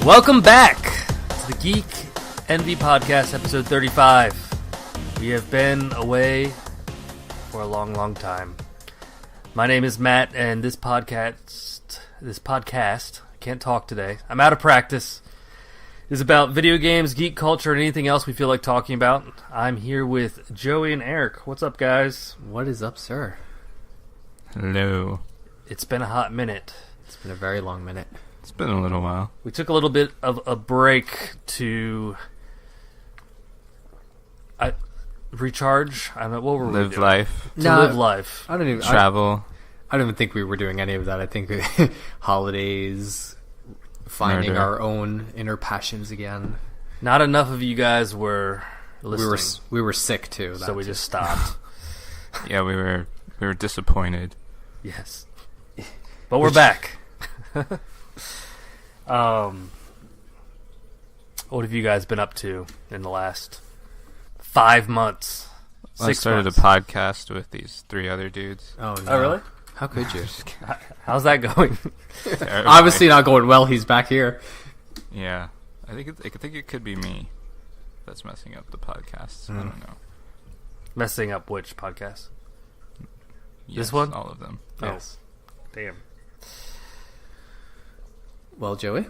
Welcome back to the Geek Envy podcast, episode 35. We have been away for a long, long time. My name is Matt, and this podcast, I can't talk today. I'm out of practice. Is about video games, geek culture, and anything else we feel like talking about. I'm here with Joey and Eric. What's up, guys? What is up, sir? Hello. It's been a hot minute. It's been a very long minute. It's been a little while. We took a little bit of a break to recharge. I don't know, what were we doing? Live life. Live life. I don't even Travel. I don't even think we were doing any of that. I think holidays, finding Murder. our own inner passions again. Not enough of you guys were listening. We were sick too. So we just stopped. Yeah, we were disappointed. Yes. But we're back. What have you guys been up to in the last 5 months? I started months? a podcast with these three other dudes. Oh, no. Oh, really? How could you? How's that going? Terribly. Obviously not going well. He's back here. Yeah. I think it could be me that's messing up the podcasts. I don't know. Messing up which podcast? Yes, one? All of them. Oh. Yes. Damn. Well, Joey,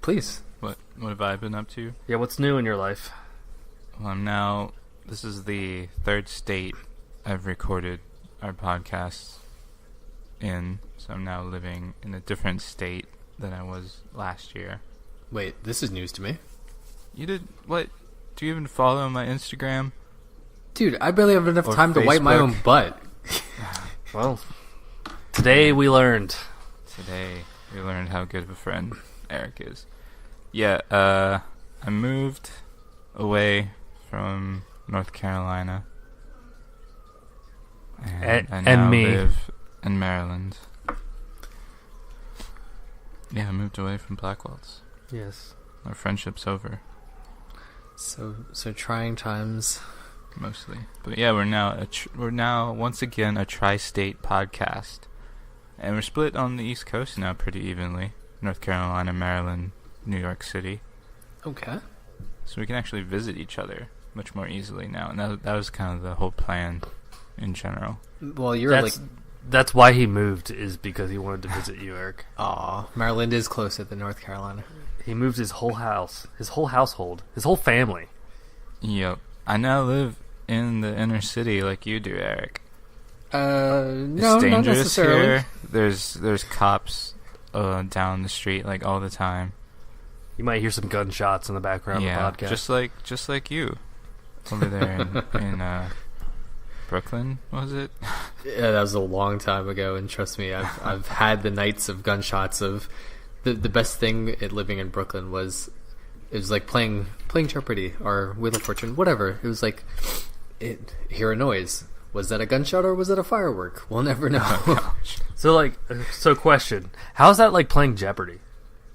please. What have I been up to? Yeah, what's new in your life? Well, this is the third state I've recorded our podcasts in, so I'm now living in a different state than I was last year. Wait, this is news to me. You did what? Do you even follow my Instagram? Dude, I barely have enough Or time to wipe my Facebook. own butt. Well, today we learned. Today we learned how good of a friend Eric is. Yeah, I moved away from North Carolina, and I now me. live in Maryland. Yeah, I moved away from Blackwells. Yes. Our friendship's over, So trying times. mostly. But yeah, we're now once again a tri-state podcast, and we're split on the East Coast now pretty evenly. North Carolina, Maryland, New York City. Okay. So we can actually visit each other much more easily now, and that was kind of the whole plan in general. Well, you're That's why he moved, is because he wanted to visit you, Eric. aw, Maryland is closer than North Carolina. He moved his whole house, his whole household, his whole family. Yep. I now live in the inner city like you do, Eric. No, It's not dangerous necessarily. here. There's cops down the street like all the time. You might hear some gunshots in the background Yeah, of the podcast. just like you over there in Brooklyn, was it? Yeah, that was a long time ago, and trust me, I've had the nights of gunshots. Of the best thing at living in Brooklyn was like playing Jeopardy or Wheel of Fortune, whatever. It was like hear a noise. Was that a gunshot or was it a firework? We'll never know. So question: how's that like playing Jeopardy?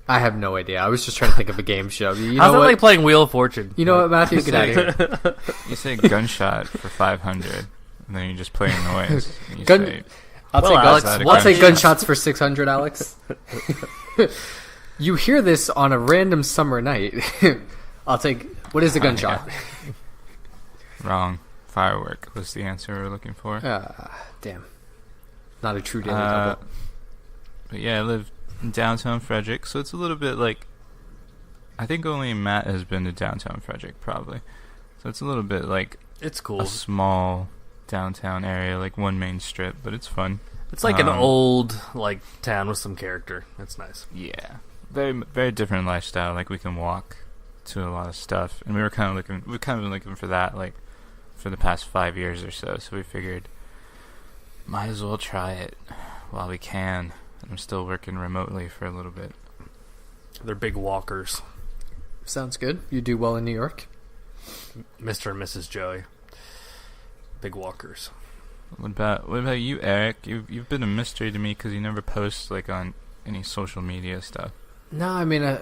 I have no idea. I was just trying to think of a game show. You How's know that what? like playing Wheel of Fortune? You know what, Matthew? Get out of here. You say gunshot for 500, and then you just play a noise. And you Gun- say, I'll Well, take Alex, what's a gunshots for 600, Alex. You hear this on a random summer night. I'll take. What is a gunshot? wrong. Firework was the answer we were looking for. Damn. Not a true daily double. But yeah, I live in downtown Frederick, so it's a little bit like... I think only Matt has been to downtown Frederick, probably. So it's a little bit like It's cool. a small downtown area, like one main strip, but it's fun. It's like an old like town with some character. It's nice. Yeah. Very, very different lifestyle. Like, we can walk to a lot of stuff. And we've kind of been looking for that, like, for the past 5 years or so. So we figured, might as well try it while we can. And I'm still working remotely for a little bit. They're big walkers, Sounds good. You do well in New York. Mr. and Mrs. Joey. Big walkers. What about you, Eric? You've been a mystery to me because you never post, like, on any social media stuff. No, I mean,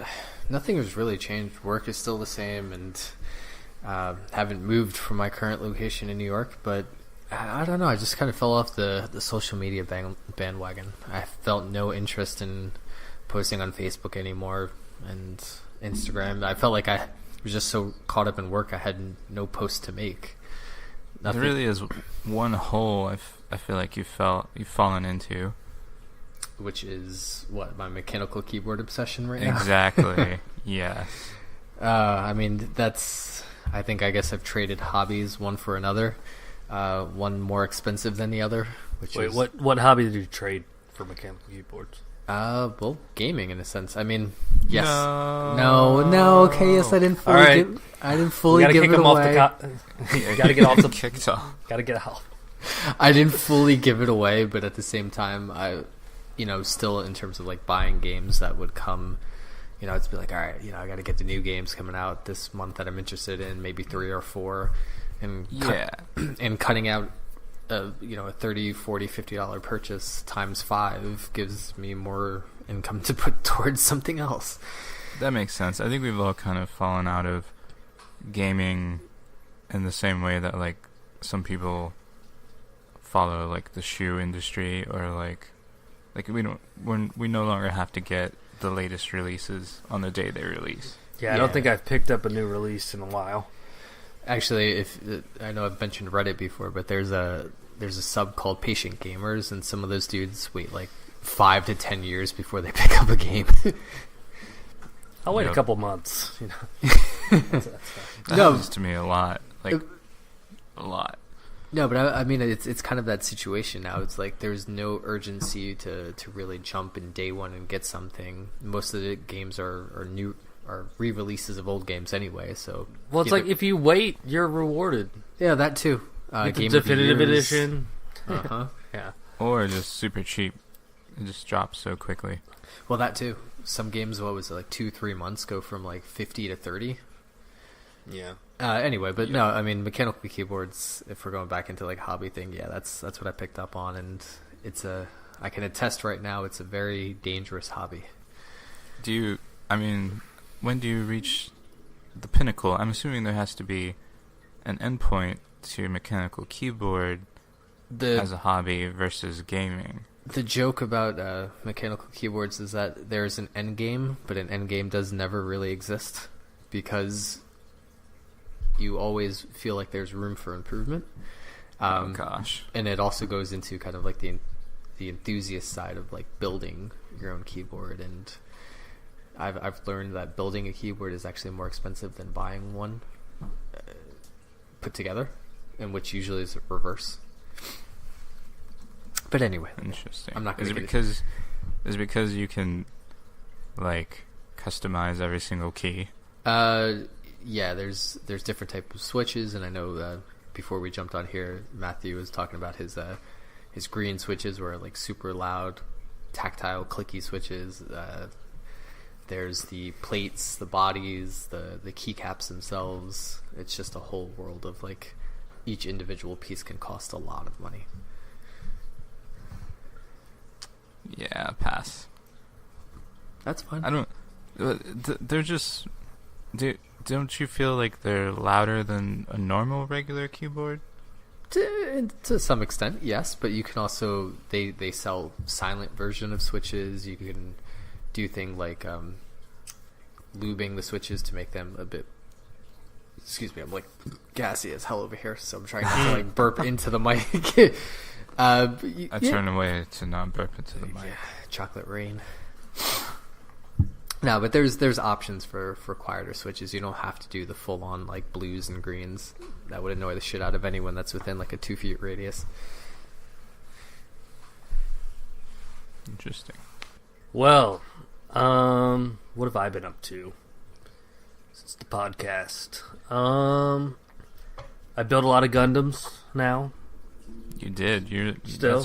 nothing has really changed. Work is still the same, and haven't moved from my current location in New York. But I don't know. I just kind of fell off the social media bandwagon. I felt no interest in posting on Facebook anymore, and Instagram. I felt like I was just so caught up in work, I had no post to make. Nothing. There really is one hole I feel like you've fallen into. Which is, what, my mechanical keyboard obsession right now? Exactly, yes. I mean, I guess I've traded hobbies one for another. One more expensive than the other. Wait, what hobby did you trade for mechanical keyboards? Well, gaming in a sense. I mean, yes. No. Okay, yes, I didn't fully. All right. I didn't fully you gotta give kick it him away. off the you gotta get off the Kicked off. gotta get out. I didn't fully give it away, but at the same time, still in terms of like buying games that would come, it's be like, all right, I got to get the new games coming out this month that I'm interested in, maybe 3 or 4, and and cutting out a $30, $40, $50 purchase times 5 gives me more income to put towards something else. That makes sense. I think we've all kind of fallen out of gaming in the same way that like some people follow like the shoe industry, or like we no longer have to get the latest releases on the day they release. Yeah, I don't think I've picked up a new release in a while. Actually, I know I've mentioned Reddit before, but there's a sub called Patient Gamers, and some of those dudes wait like 5 to 10 years before they pick up a game. I'll wait a couple months. That happens to me a lot. Like a lot. No, but I mean, it's kind of that situation now. It's like there's no urgency to really jump in day one and get something. Most of the games are re-releases of old games anyway. So it's like if you wait, you're rewarded. Yeah, that too. Game definitive edition. Yeah. Or just super cheap. It just drops so quickly. Well, that too. Some games, what was it, like 2-3 months go from like 50 to 30. Yeah. Anyway, but no, I mean, mechanical keyboards, if we're going back into like hobby thing, yeah, that's what I picked up on, and I can attest right now, it's a very dangerous hobby. When do you reach the pinnacle? I'm assuming there has to be an endpoint to mechanical keyboard as a hobby versus gaming. The joke about mechanical keyboards is that there's an end game, but an end game does never really exist, because you always feel like there's room for improvement. Oh gosh. And it also goes into kind of like the enthusiast side of like building your own keyboard, and I've learned that building a keyboard is actually more expensive than buying one put together, and which usually is reverse. But anyway, interesting. I'm not going to. Is it because you can like customize every single key? Yeah, there's different types of switches, and I know before we jumped on here, Matthew was talking about his green switches were like super loud, tactile, clicky switches. There's the plates, the bodies, the keycaps themselves. It's just a whole world of like each individual piece can cost a lot of money. Yeah, pass. That's fine. I don't. They're just. Don't you feel like they're louder than a normal regular keyboard? To some extent, yes. But you can also they sell silent version of switches. You can do things like lubing the switches to make them a bit. Excuse me, I'm like gassy as hell over here, so I'm trying not to like burp into the mic. I turn away to not burp into the mic. Yeah, chocolate rain. No, but there's options for quieter switches. You don't have to do the full on like blues and greens. That would annoy the shit out of anyone that's within like a 2 feet radius. Interesting. Well, what have I been up to since the podcast? I built a lot of Gundams now. You did. Still?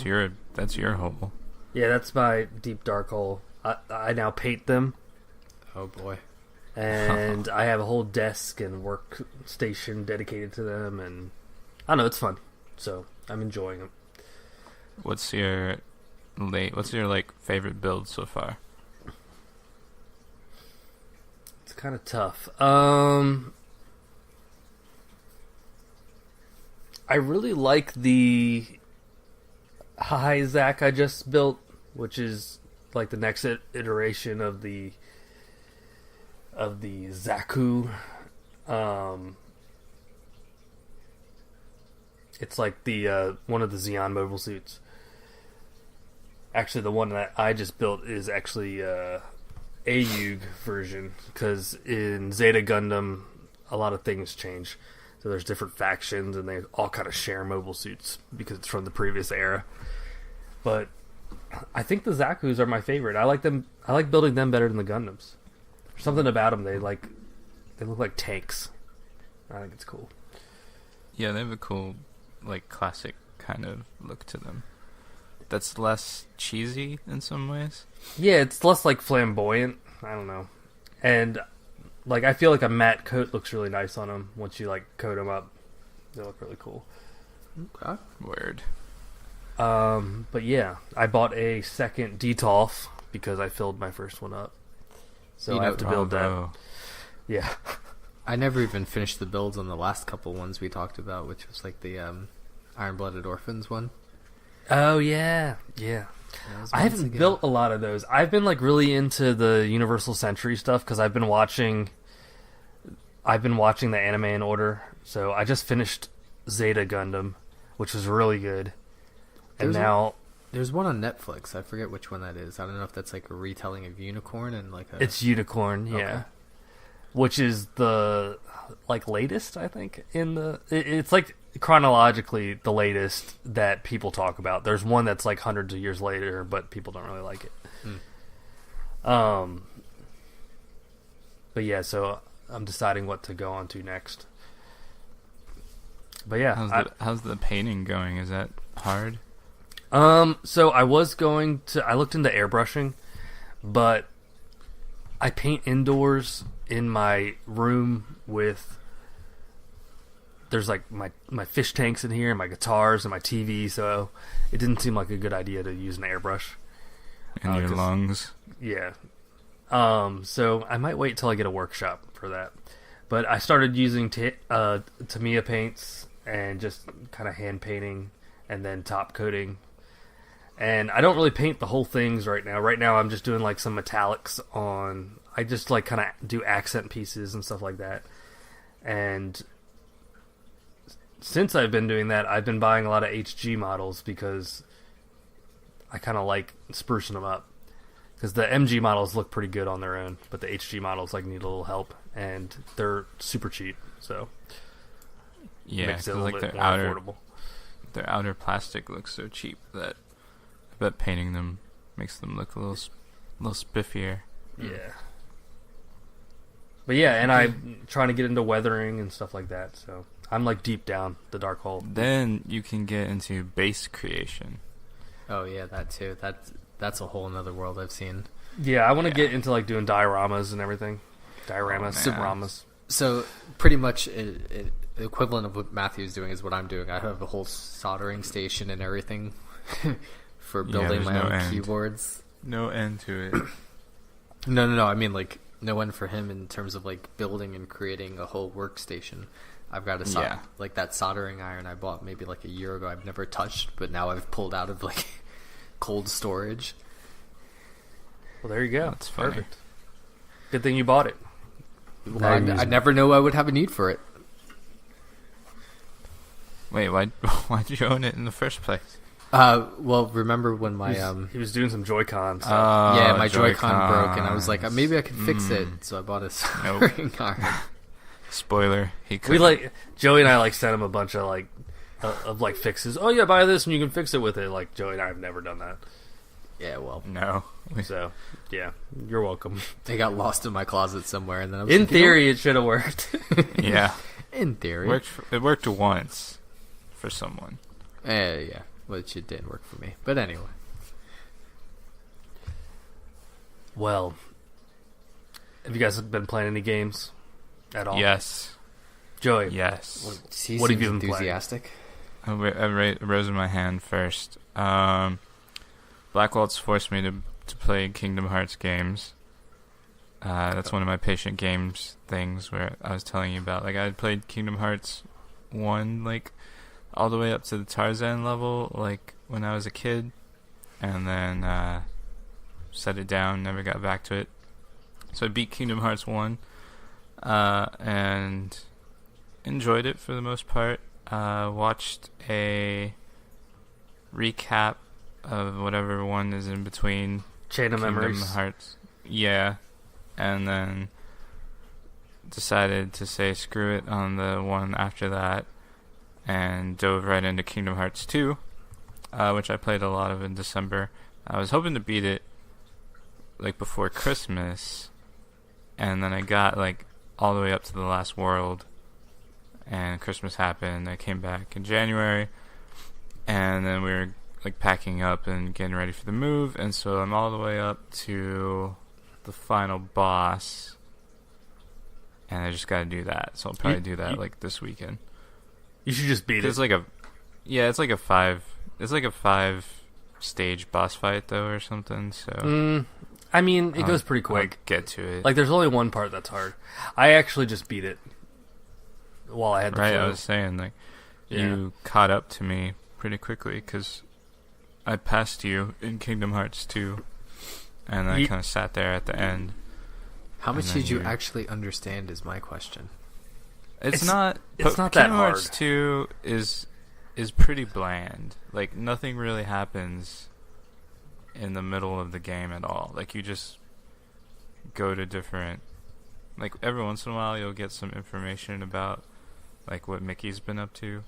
That's your hole. Yeah, that's my deep dark hole. I now paint them. Oh boy. And I have a whole desk and workstation dedicated to them, and I don't know, it's fun. So I'm enjoying them. What's your like favorite build so far? It's kind of tough. I really like the High Zack I just built, which is like the next iteration of the of the Zaku. It's like the one of the Xeon mobile suits. Actually, the one that I just built is actually AUG version, because in Zeta Gundam, a lot of things change. So there's different factions, and they all kind of share mobile suits because it's from the previous era. But I think the Zakus are my favorite. I like them. I like building them better than the Gundams. There's something about them. They look like tanks. I think it's cool. Yeah, they have a cool, like, classic kind of look to them. That's less cheesy in some ways. Yeah, it's less like flamboyant. I don't know. And like, I feel like a matte coat looks really nice on them once you like coat them up. They look really cool. Okay. Word. But yeah, I bought a second DTOF because I filled my first one up. So I have to build that. Yeah. I never even finished the builds on the last couple ones we talked about, which was like the Iron-Blooded Orphans one. Oh yeah, yeah. I haven't built a lot of those. I've been like really into the Universal Century stuff because I've been watching the anime in order. So I just finished Zeta Gundam, which was really good. And there's one on Netflix. I forget which one that is. I don't know if that's like a retelling of Unicorn and like it's Unicorn, yeah. Okay. Which is the like latest, I think, in the it's like chronologically the latest that people talk about. There's one that's like hundreds of years later, but people don't really like it. But yeah, so I'm deciding what to go on to next. But yeah, how's the painting going? Is that hard? So I looked into airbrushing, but I paint indoors in my room with, there's like my fish tanks in here and my guitars and my TV, so it didn't seem like a good idea to use an airbrush. And your lungs. Yeah. So I might wait till I get a workshop for that. But I started using Tamiya paints and just kind of hand painting and then top coating. And I don't really paint the whole things right now. Right now I'm just doing like some metallics on, I just like kind of do accent pieces and stuff like that. And since I've been doing that, I've been buying a lot of HG models because I kind of like sprucing them up. Because the MG models look pretty good on their own, but the HG models like need a little help, and they're super cheap, so yeah, makes it a little bit more affordable. Their outer plastic looks so cheap that I bet painting them makes them look a little spiffier. Yeah. But yeah, and I'm trying to get into weathering and stuff like that, so I'm like deep down the dark hole. Then you can get into base creation. Oh yeah, that too. That's a whole another world I've seen. Yeah, I want to get into like doing dioramas and everything. Dioramas. So pretty much the equivalent of what Matthew's doing is what I'm doing. I have a whole soldering station and everything for building my own keyboards. No end to it. No. I mean like no end for him in terms of like building and creating a whole workstation. I've got like that soldering iron I bought maybe like a year ago. I've never touched, but now I've pulled out of like cold storage. Well, there you go. That's funny. Perfect. Good thing you bought it. Well, I never know I would have a need for it. Wait, why'd you own it in the first place? Well, remember when my he was doing some Joy-Con stuff. Yeah, my Joy-Con broke, and I was like, maybe I could fix it. So I bought a soldering iron. Spoiler: he could. We like Joey and I like sent him a bunch of like fixes. Oh yeah, buy this and you can fix it with it. Like Joey and I have never done that. Yeah, well, no. So yeah, you're welcome. They got lost in my closet somewhere, and then I was in theory it should have worked. Yeah, in theory, it worked once for someone. Yeah, which it did work for me. But anyway, well, have you guys been playing any games at all? Yes. Joey. Yes. What have you been enthusiastic? I rose in my hand first. Blackwell's forced me to play Kingdom Hearts games. That's one of my patient games things where I was telling you about. Like I had played Kingdom Hearts 1 like all the way up to the Tarzan level like when I was a kid, and then set it down, never got back to it. So I beat Kingdom Hearts 1. and enjoyed it for the most part. Watched a recap of whatever one is in between Chain of Kingdom Memories. Hearts. Yeah, and then decided to say screw it on the one after that, and dove right into Kingdom Hearts 2, which I played a lot of in December. I was hoping to beat it like before Christmas, and then I got like all the way up to the last world, and Christmas happened. I came back in January, and then we were like packing up and getting ready for the move, and so I'm all the way up to the final boss, and I just got to do that. So I'll probably do that like this weekend. You should just beat it. It's like a 5 stage boss fight though or something. So I mean, it goes pretty quick. I'll get to it. Like, there's only one part that's hard. I actually just beat it while I had the right. flu. I was saying like you caught up to me pretty quickly because I passed you in Kingdom Hearts 2, and I kind of sat there at the end. How much did you actually understand is my question. It's not that hard. Kingdom Hearts 2 is pretty bland. Like, nothing really happens in the middle of the game at all. Like, you just go to different... Like, every once in a while you'll get some information about, like, what Mickey's been up to.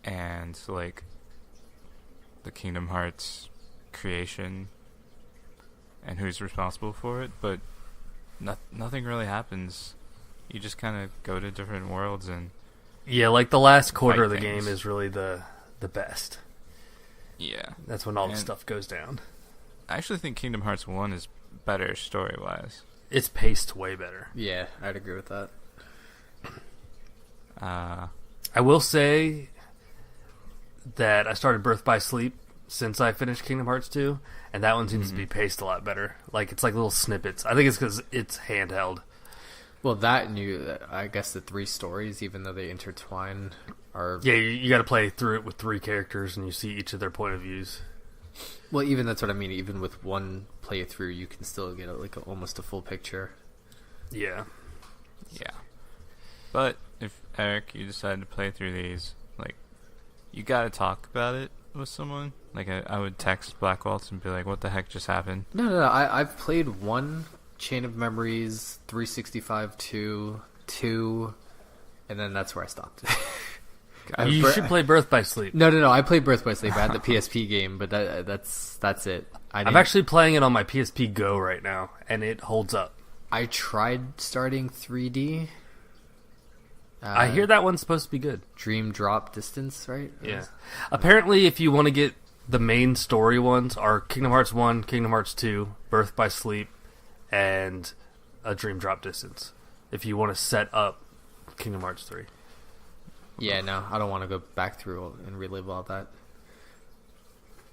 And, like, the Kingdom Hearts creation and who's responsible for it. But nothing really happens. You just kind of go to different worlds and... Yeah, like the last quarter of the things. game is really the best. Yeah. That's when all the stuff goes down. I actually think Kingdom Hearts 1 is better story-wise. It's paced way better. Yeah, I'd agree with that. I will say that I started Birth by Sleep since I finished Kingdom Hearts 2, and that one seems to be paced a lot better. Like, it's like little snippets. I think it's because it's handheld. Well, that and I guess the 3 stories, even though they intertwine, are... Yeah, you got to play through it with 3 characters, and you see each of their point of views. Well, even that's what I mean. Even with one playthrough, you can still get almost a full picture. Yeah. Yeah. But if, Eric, you decide to play through these, like, you gotta talk about it with someone. Like, I would text Black Waltz and be like, what the heck just happened? No. I've played one Chain of Memories, 365 2, and then that's where I stopped. You should play Birth by Sleep. No. I played Birth by Sleep. I had the PSP game, but that's it. I'm actually playing it on my PSP Go right now, and it holds up. I tried starting 3D. I hear that one's supposed to be good. Dream Drop Distance, right? Yeah. Apparently, if you want to get the main story ones, are Kingdom Hearts 1, Kingdom Hearts 2, Birth by Sleep, and a Dream Drop Distance. If you want to set up Kingdom Hearts 3. Yeah, no, I don't want to go back through and relive all that.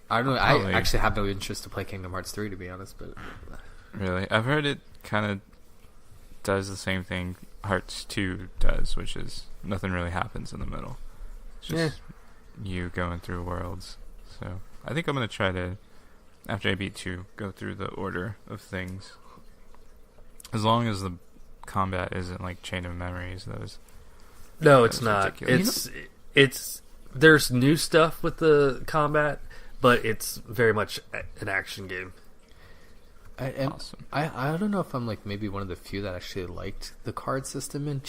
I don't know. Probably. I actually have no interest to play Kingdom Hearts 3, to be honest. But Really? I've heard it kind of does the same thing Hearts 2 does, which is nothing really happens in the middle. It's just you going through worlds. So I think I'm going to try to, after I beat 2, go through the order of things. As long as the combat isn't like Chain of Memories, No, it's not. Ridiculous. It's there's new stuff with the combat, but it's very much an action game. Awesome. I don't know if I'm like maybe one of the few that actually liked the card system in.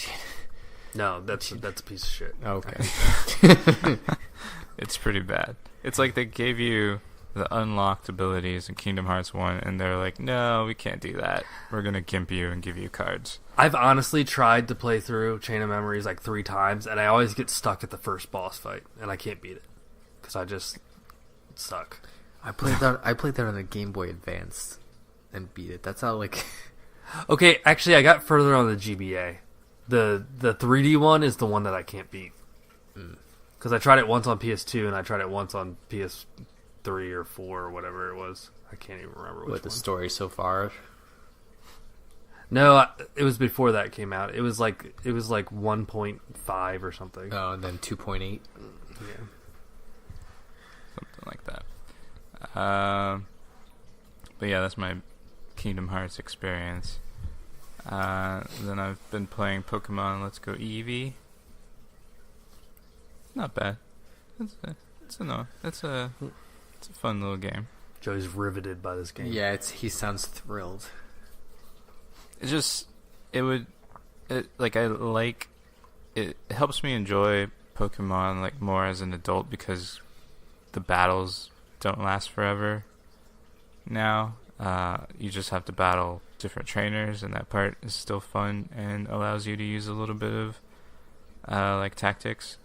No, that's a piece of shit. Okay. It's pretty bad. It's like they gave you the unlocked abilities in Kingdom Hearts 1, and they're like, no, we can't do that. We're going to gimp you and give you cards. I've honestly tried to play through Chain of Memories like 3 times, and I always get stuck at the first boss fight, and I can't beat it because I just suck. I played that on the Game Boy Advance and beat it. That's how like. Okay, actually, I got further on the GBA. The 3D one is the one that I can't beat because I tried it once on PS2 and I tried it once on PS3 or 4 or whatever it was. I can't even remember which What the one. story so far? No, it was before that came out. It was like 1.5 or something. Oh, and then 2.8. Yeah. Something like that. But yeah, that's my Kingdom Hearts experience. Then I've been playing Pokemon Let's Go Eevee. Not bad. It's a fun little game. Joey's riveted by this game. Yeah, he sounds thrilled. It helps me enjoy Pokemon like more as an adult because the battles don't last forever. Now, you just have to battle different trainers, and that part is still fun and allows you to use a little bit of like tactics.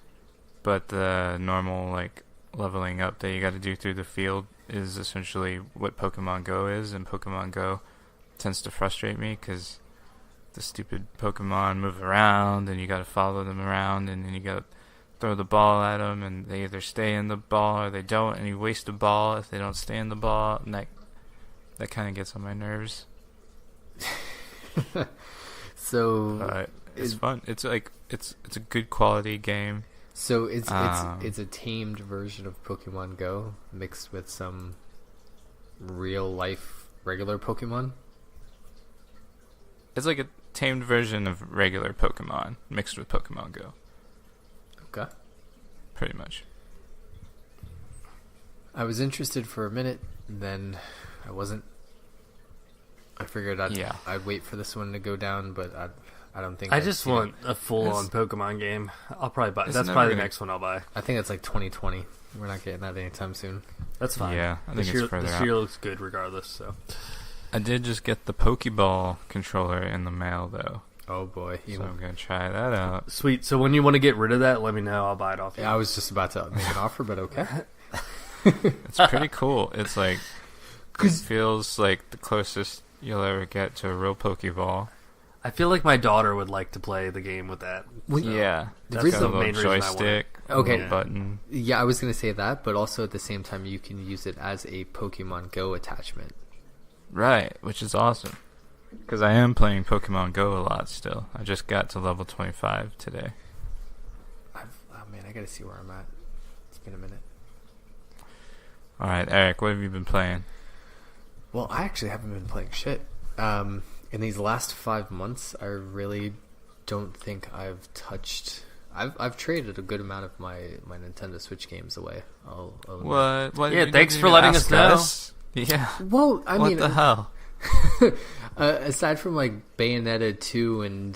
But the normal like leveling up that you got to do through the field is essentially what Pokemon Go is, and Pokemon Go tends to frustrate me because the stupid Pokemon move around, and you got to follow them around, and then you got to throw the ball at them, and they either stay in the ball or they don't, and you waste a ball if they don't stay in the ball, and that kind of gets on my nerves. So it's fun. It's like it's a good quality game. So it's a tamed version of Pokemon Go mixed with some real life regular Pokemon. It's like a tamed version of regular Pokemon mixed with Pokemon Go. Okay. Pretty much. I was interested for a minute, then I wasn't. I figured I'd wait for this one to go down, but I don't think I just want a full-on Pokemon game. I'll probably buy. That's probably the next one I'll buy. I think it's like 2020. We're not getting that anytime soon. That's fine. Yeah, I think it's further out. This year looks good regardless. So I did just get the Pokeball controller in the mail, though. Oh boy, so I'm gonna try that out. Sweet. So when you want to get rid of that, let me know. I'll buy it off you. Yeah, I was just about to make an offer, but okay. It's pretty cool. It's like it feels like the closest you'll ever get to a real Pokeball. I feel like my daughter would like to play the game with that. So yeah, that's got a the main little reason I want it. joystick, Okay. a little button. Yeah, I was gonna say that, but also at the same time, you can use it as a Pokemon Go attachment. Right, which is awesome. Because I am playing Pokemon Go a lot still. I just got to level 25 today. Oh man, I gotta see where I'm at. It's been a minute. All right, Eric, what have you been playing? Well, I actually haven't been playing shit. In these last 5 months, I really don't think I've touched. I've traded a good amount of my Nintendo Switch games away. I'll What? Yeah, You thanks didn't for even letting ask us know. Yeah. Well, I mean, what the hell? aside from like Bayonetta 2 and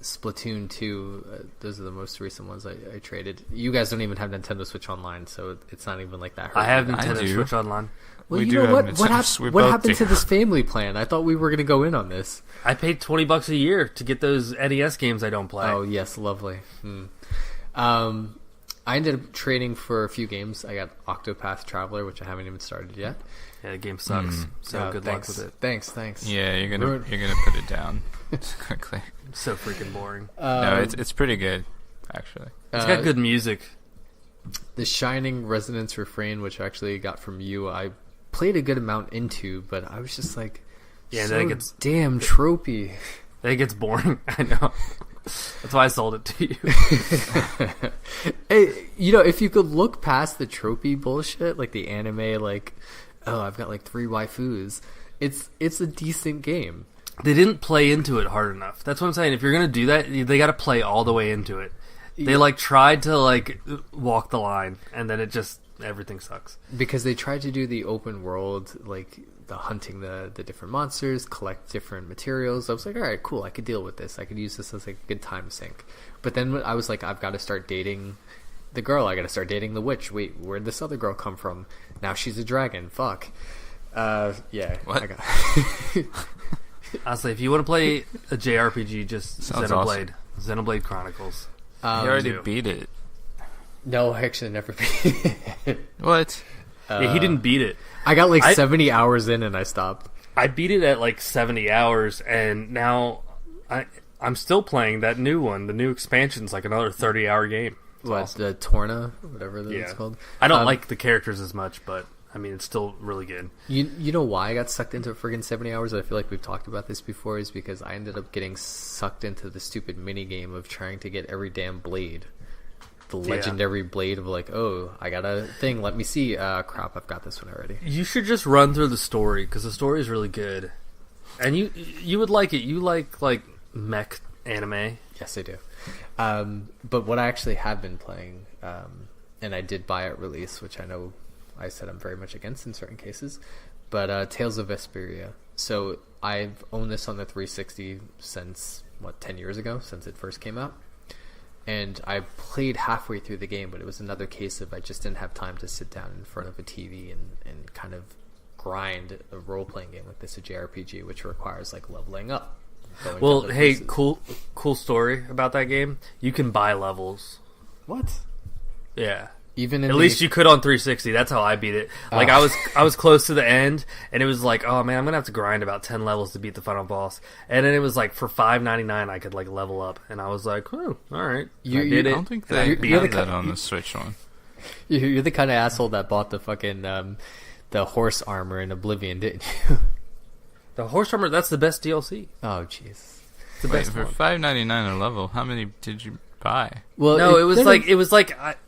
Splatoon 2, those are the most recent ones I traded. You guys don't even have Nintendo Switch Online, so it's not even like that. I have I Nintendo do. Switch Online. Well, We you do know have what? Nintendo. We What both happened do. to this family plan? I thought we were going to go in on this. I paid $20 a year to get those NES games I don't play. Oh yes, lovely. I ended up trading for a few games. I got Octopath Traveler, which I haven't even started yet. Yeah, the game sucks. So good luck Thanks. with it. Thanks. Yeah, you're gonna put it down quickly. So freaking boring. No, it's pretty good, actually. It's got good music. The Shining Resonance Refrain, which I actually got from you, I played a good amount into, but I was just like, Yeah, so then it gets damn tropey. Then it gets boring. I know. That's why I sold it to you. Hey, if you could look past the tropey bullshit, like the anime, like, oh, I've got like 3 waifus. It's a decent game. They didn't play into it hard enough. That's what I'm saying. If you're gonna do that, they got to play all the way into it. They tried to walk the line, and then everything sucks. Because they tried to do the open world, like the hunting the different monsters, collect different materials. I was like, all right, cool, I could deal with this. I could use this as a good time sink. But then I was like, I've got to start dating the girl. I got to start dating the witch. Wait, where'd this other girl come from? Now she's a dragon. Fuck. Yeah. What? Honestly, if you want to play a JRPG, just Sounds Xenoblade. Xenoblade Chronicles. You already do. beat it. No, I actually never beat it. What? Yeah, he didn't beat it. I got 70 hours in and I stopped. I beat it at 70 hours, and now I'm still playing that new one. The new expansion's like another 30-hour game. It's What, awesome. the Torna, whatever it's called? I don't like the characters as much, but I mean, it's still really good. You know why I got sucked into friggin' 70 hours? I feel like we've talked about this before, is because I ended up getting sucked into the stupid mini game of trying to get every damn blade. The legendary blade of oh, I got a thing, let me see. Crap, I've got this one already. You should just run through the story, because the story is really good. And you would like it. You like mech anime. Yes, I do. But what I actually have been playing, and I did buy at release, which I know I said I'm very much against in certain cases, but Tales of Vesperia. So I've owned this on the 360 since, 10 years ago, since it first came out. And I played halfway through the game, but it was another case of I just didn't have time to sit down in front of a TV and kind of grind a role-playing game like this, a JRPG, which requires like leveling up. Well, hey, cool story about that game. You can buy levels. What? Yeah. Even at least you could on 360. That's how I beat it. Like I was close to the end, and it was like, oh man, I'm gonna have to grind about 10 levels to beat the final boss. And then it was like for $5.99, I could like level up, and I was like, oh, all right, I did it. I don't think they have that on the Switch one. You're the kind of asshole that bought the fucking the horse armor in Oblivion, didn't you? The horse armor, that's the best DLC. Oh jeez, the best for $5.99 a level. How many did you buy? Well, no, it was like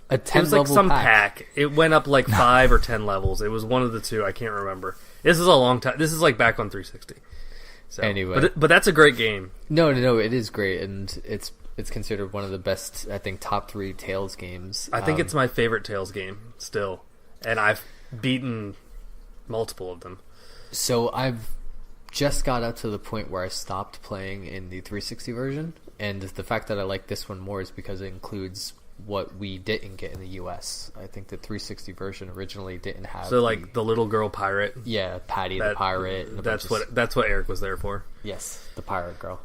a 10 it was like level some pack. It went up like 5 or 10 levels. It was one of the two. I can't remember. This is a long time. This is like back on 360. So, anyway, but that's a great game. No, it is great, and it's considered one of the best, I think, top 3 Tales games. I think it's my favorite Tales game still, and I've beaten multiple of them. So I've just got up to the point where I stopped playing in the 360 version, and the fact that I like this one more is because it includes what we didn't get in the US. I think the 360 version originally didn't have. So like the little girl pirate. Yeah, Patty the pirate. And that's what Eric was there for. Yes, the pirate girl,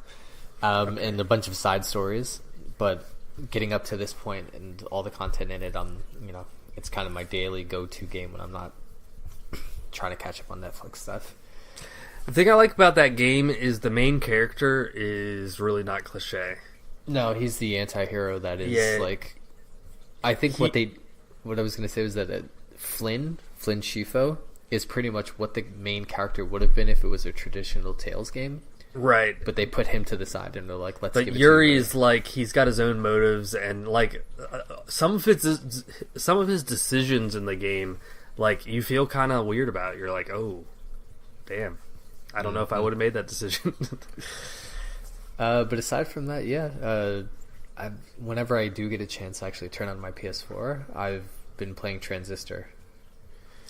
and a bunch of side stories. But getting up to this point and all the content in it, it's kind of my daily go-to game when I'm not trying to catch up on Netflix stuff. The thing I like about that game is the main character is really not cliche. No, he's the anti-hero that is like... I think what I was going to say was that Flynn Schifo is pretty much what the main character would have been if it was a traditional Tales game. Right. But they put him to the side and they're like, let's give it Yuri to you. is like, he's got his own motives, and like some of his decisions in the game, like you feel kind of weird about it. You're like, oh, damn. I don't know if I would have made that decision. But aside from that, whenever I do get a chance to actually turn on my PS4, I've been playing Transistor.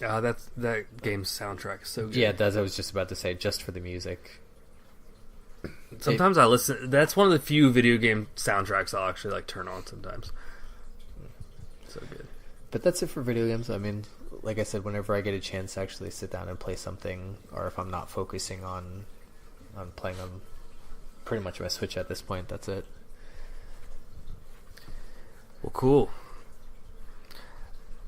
That game's soundtrack is so good. Yeah, I was just about to say, just for the music. Sometimes I listen. That's one of the few video game soundtracks I'll actually like turn on sometimes. So good. But that's it for video games. I mean, like I said, whenever I get a chance to actually sit down and play something, or if I'm not focusing on playing on pretty much my Switch at this point, that's it. Well, cool.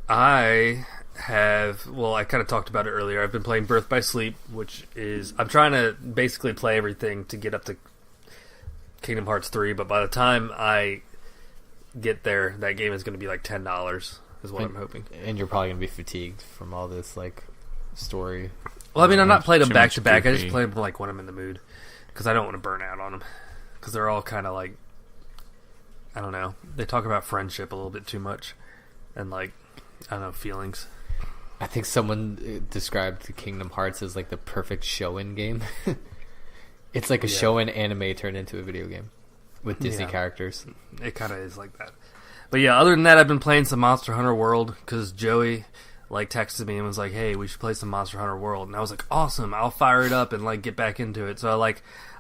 I kind of talked about it earlier. I've been playing Birth by Sleep, which is... I'm trying to basically play everything to get up to Kingdom Hearts 3, but by the time I get there, that game is going to be like $10, is what I'm hoping. And you're probably going to be fatigued from all this, like, story. Well, I mean, I'm not playing them back-to-back. I just play them like when I'm in the mood, because I don't want to burn out on them. Because they're all kind of like... I don't know. They talk about friendship a little bit too much. And like, I don't know, feelings. I think someone described Kingdom Hearts as like the perfect show-in game. It's like a show-in anime turned into a video game with Disney characters. It kind of is like that. But yeah, other than that, I've been playing some Monster Hunter World because Joey like texted me and was like, "Hey, we should play some Monster Hunter World." And I was like, "Awesome! I'll fire it up and like get back into it." So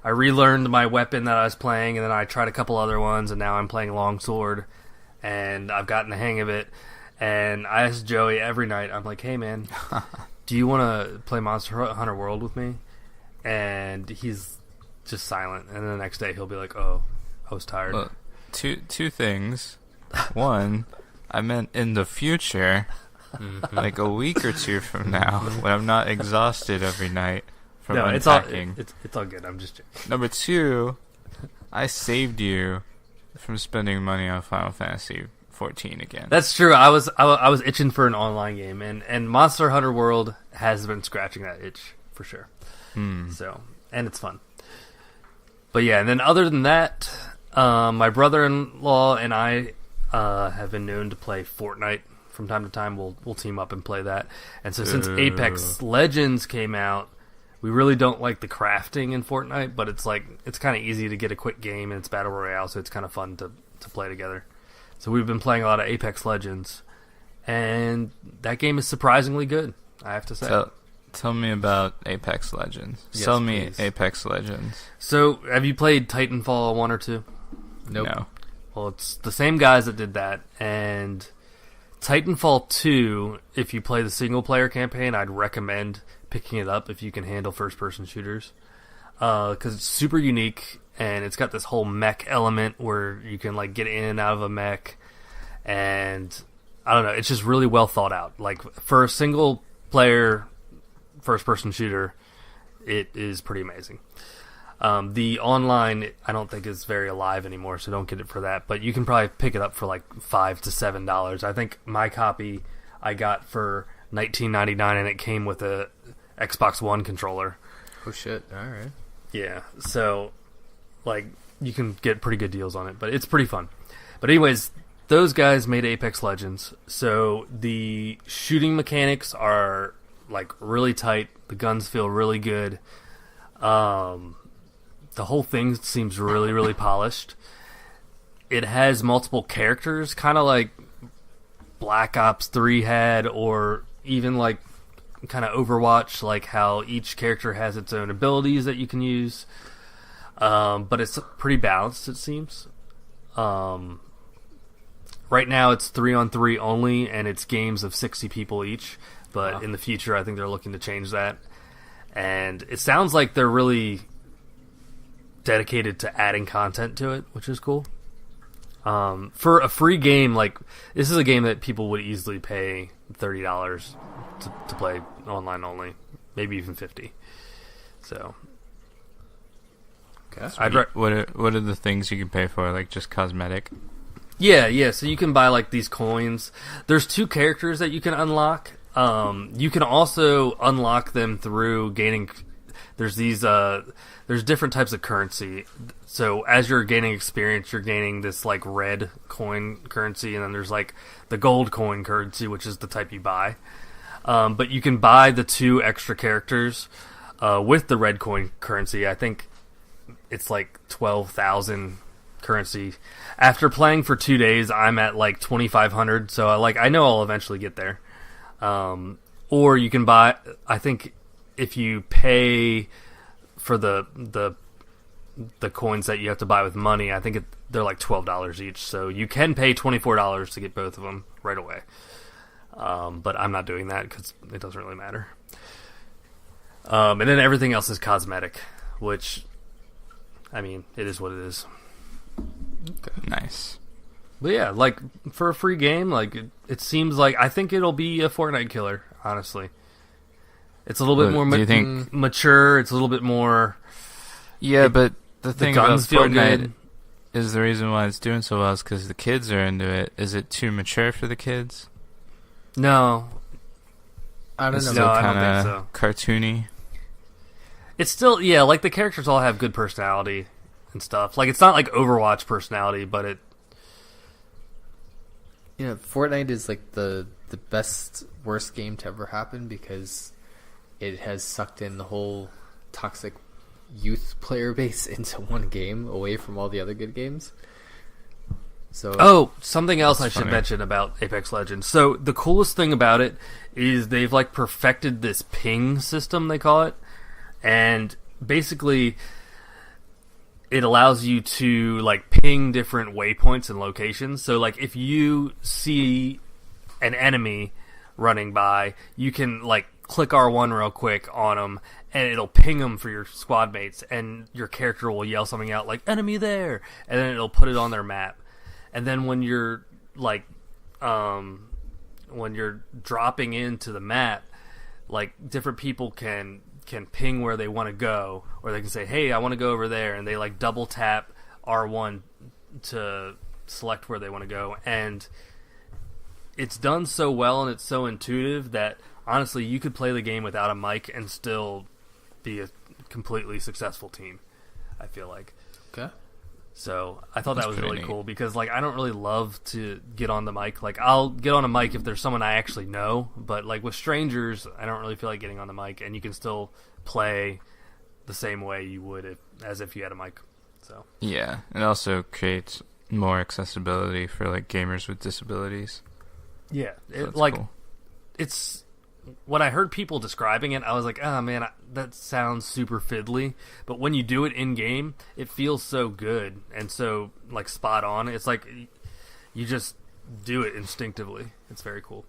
I relearned my weapon that I was playing, and then I tried a couple other ones, and now I'm playing Longsword, and I've gotten the hang of it. And I asked Joey every night, I'm like, hey man, do you want to play Monster Hunter World with me? And he's just silent. And then the next day he'll be like, oh, I was tired. Well, two things. One, I meant in the future, like a week or two from now, when I'm not exhausted every night from unpacking. It's all good. I'm just joking. Number two, I saved you from spending money on Final Fantasy 14 again. That's true. I was itching for an online game, and Monster Hunter World has been scratching that itch for sure. So, and it's fun. But yeah, and then other than that, my brother-in-law and I have been known to play Fortnite from time to time. We'll team up and play that. And so since Apex Legends came out, we really don't like the crafting in Fortnite, but it's kind of easy to get a quick game, and it's Battle Royale, so it's kind of fun to play together. So we've been playing a lot of Apex Legends, and that game is surprisingly good, I have to say. Tell me about Apex Legends. Yes, Sell me please. Apex Legends. So, have you played Titanfall 1 or 2? Nope. No. Well, it's the same guys that did that, and Titanfall 2, if you play the single-player campaign, I'd recommend picking it up if you can handle first-person shooters, because it's super unique, and it's got this whole mech element where you can like get in and out of a mech, and I don't know, it's just really well thought out. Like, for a single-player first-person shooter, it is pretty amazing. The online, I don't think is very alive anymore, so don't get it for that. But you can probably pick it up for like $5 to $7. I think my copy I got for $19.99, and it came with a Xbox One controller. Oh shit! All right. Yeah, so like you can get pretty good deals on it, but it's pretty fun. But anyways, those guys made Apex Legends, so the shooting mechanics are like really tight. The guns feel really good. The whole thing seems really, really polished. It has multiple characters, kind of like Black Ops 3 had, or even like kind of Overwatch, like how each character has its own abilities that you can use. But it's pretty balanced, it seems. Right now it's 3-on-3 only, and it's games of 60 people each. But Wow. in the future, I think they're looking to change that. And it sounds like they're really dedicated to adding content to it, which is cool. For a free game, like, this is a game that people would easily pay $30 to play online only, maybe even $50. So, Okay. What are the things you can pay for? Like just cosmetic? yeah. So you can buy like these coins. There's 2 characters that you can unlock. You can also unlock them through gaining. There's these. There's different types of currency. So as you're gaining experience, you're gaining this like red coin currency, and then there's like the gold coin currency, which is the type you buy. But you can buy the 2 extra characters with the red coin currency. I think it's like 12,000 currency. After playing for 2 days, I'm at like 2,500. So I know I'll eventually get there. Or you can buy. I think if you pay for the coins that you have to buy with money, I think they're like $12 each. So you can pay $24 to get both of them right away. But I'm not doing that because it doesn't really matter. And then everything else is cosmetic, which, I mean, it is what it is. Nice. But yeah, like, for a free game, like, it seems like, I think it'll be a Fortnite killer, honestly. It's a little bit more do you think? mature, it's a little bit more... Yeah, but the thing about guns feel Fortnite good. is the reason why it's doing so well is because the kids are into it. Is it too mature for the kids? No. I don't It's know. still No, I don't kind think of so. cartoony. It's still, yeah, like, the characters all have good personality and stuff. Like, it's not like Overwatch personality, but it... Yeah, Fortnite is like the best worst game to ever happen because it has sucked in the whole toxic youth player base into one game away from all the other good games. So Oh, something else I That's should funny. mention about Apex Legends. So the coolest thing about it is they've like perfected this ping system, they call it, and basically it allows you to like ping different waypoints and locations. So like if you see an enemy running by, you can like click R1 real quick on them, and it'll ping them for your squad mates, and your character will yell something out like "enemy there," and then it'll put it on their map. And then when you're like, when you're dropping into the map, like different people can ping where they want to go, or they can say, "Hey, I want to go over there," and they like double tap R1 to select where they want to go. And it's done so well and it's so intuitive that honestly, you could play the game without a mic and still be a completely successful team, I feel like. okay. So I thought That's that was pretty really neat. cool because like I don't really love to get on the mic. Like I'll get on a mic if there's someone I actually know, but like with strangers, I don't really feel like getting on the mic, and you can still play the same way you would as if you had a mic. So Yeah, it also creates more accessibility for like gamers with disabilities. yeah, So that's like cool. it's when I heard people describing it, I was like, oh man, that sounds super fiddly. But when you do it in game, it feels so good and so like spot on. It's like you just do it instinctively. It's very cool.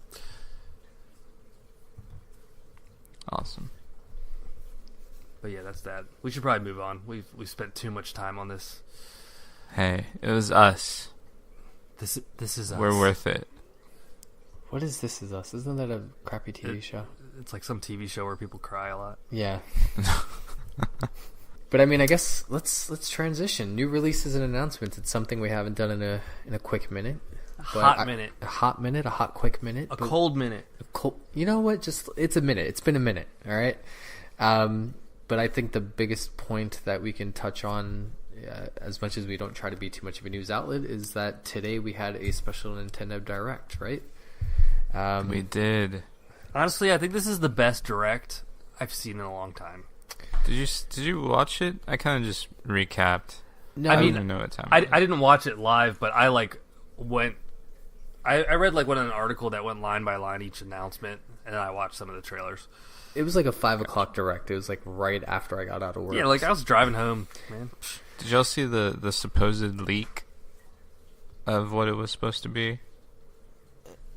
Awesome. But yeah, that's that. We should probably move on. We've spent too much time on this. Hey, it was us. This is us. We're worth it. What is This Is Us? Isn't that a crappy TV show? It's like some TV show where people cry a lot. Yeah. But I mean, I guess let's transition. New releases and announcements. It's something we haven't done in a quick minute. Hot minute. A hot minute, a hot quick minute. A cold minute. You know what? Just it's a minute. It's been a minute. All right. But I think the biggest point that we can touch on, as much as we don't try to be too much of a news outlet, is that today we had a special Nintendo Direct, right? We did. Honestly, I think this is the best Direct I've seen in a long time. Did you watch it? I kind of just recapped. No, I I don't mean, even know what time. I didn't watch it live, but I like went. I read like an article that went line by line each announcement, and then I watched some of the trailers. it was like a 5 o'clock Direct. It was like right after I got out of work. Yeah, like I was driving home, man. Did y'all see the supposed leak of what it was supposed to be?